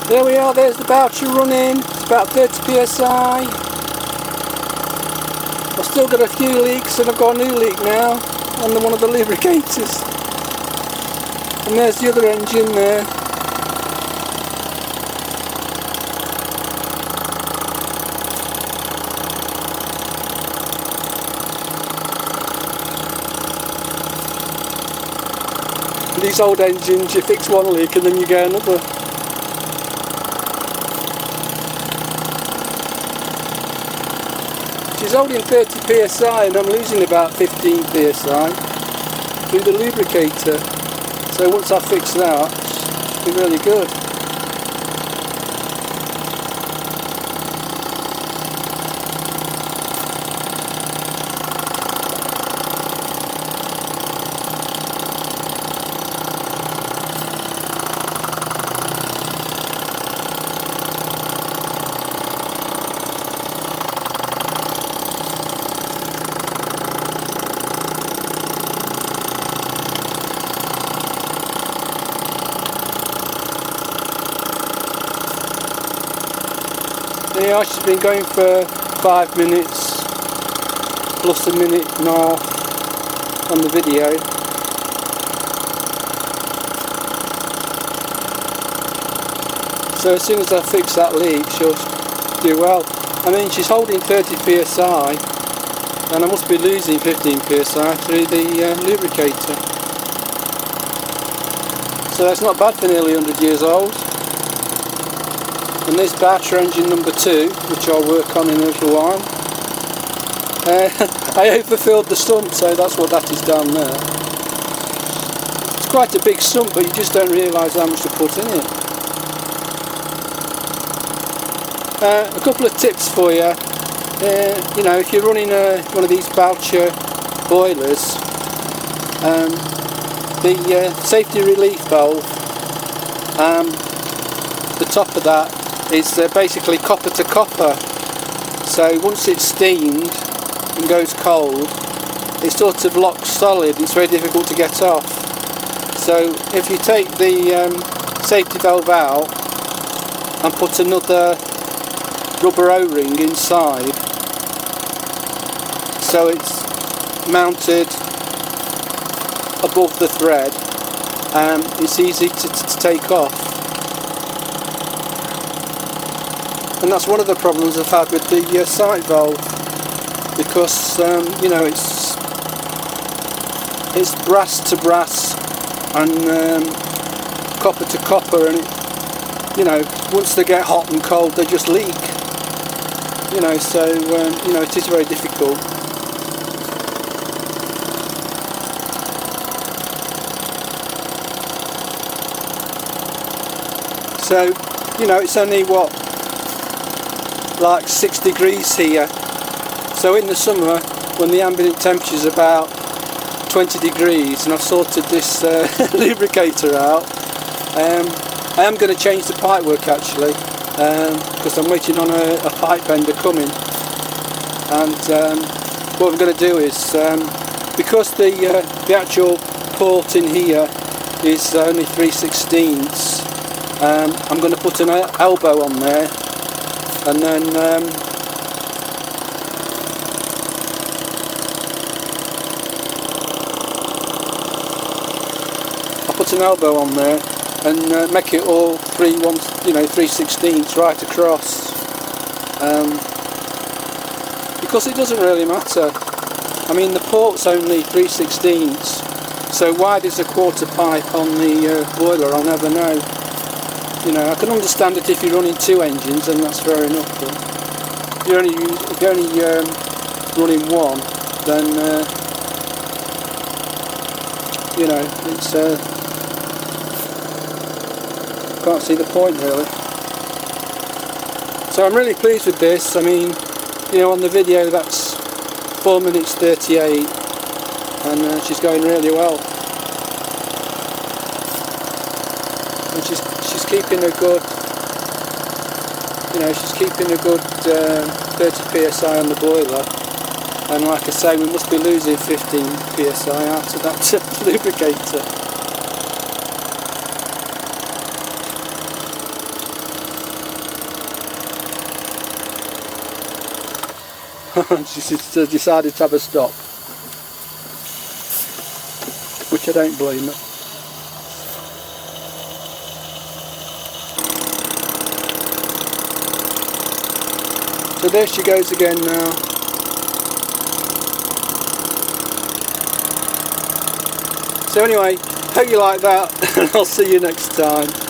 There we are, there's the Boucher running. It's about 30 psi. I've still got a few leaks, and I've got a new leak now on one of the lubricators. And there's the other engine there. These old engines, you fix one leak and then you get another. She's holding 30 psi and I'm losing about 15 psi through the lubricator. So once I fix that, it'll be really good. Yeah, she's been going for 5 minutes plus a minute and a half on the video. So as soon as I fix that leak, she'll do well. I mean, she's holding 30 psi and I must be losing 15 psi through the lubricator. So that's not bad for nearly 100 years old. And this Boucher engine number 2, which I'll work on in a little while, I overfilled the sump, so that's what that is down there. It's quite a big sump, but you just don't realise how much to put in it. A couple of tips for you. You know, if you're running one of these Boucher boilers, the safety relief valve, the top of that is basically copper to copper. So once it's steamed and goes cold, it sort of locks solid. It's very difficult to get off. So if you take the safety valve out and put another rubber O-ring inside, so it's mounted above the thread, it's easy to take off. And that's one of the problems I've had with the sight valve, because you know, it's brass to brass and copper to copper, and it, you know, once they get hot and cold they just leak. You know, so you know, it is very difficult. So, you know, it's only what, like 6 degrees here. So in the summer, when the ambient temperature is about 20 degrees, and I've sorted this lubricator out, I am going to change the pipe work actually, because I'm waiting on a pipe bender coming. And what I'm going to do is, because the actual port in here is only 3/16, I'm going to put an elbow on there, and then I'll put an elbow on there and make it all 3/16 right across, because it doesn't really matter. I mean, the port's only 3/16, so why there's a quarter pipe on the boiler, I'll never know. You know, I can understand it if you're running 2 engines, and that's fair enough. But if you're only running 1, then you know, it's can't see the point really. So I'm really pleased with this. I mean, you know, on the video that's 4 minutes 38, and she's going really well. And she's keeping a good, you know, she's keeping a good 30 psi on the boiler, and like I say, we must be losing 15 psi out of that lubricator. She decided to have a stop, which I don't blame her. So there she goes again now. So anyway, hope you like that, and I'll see you next time.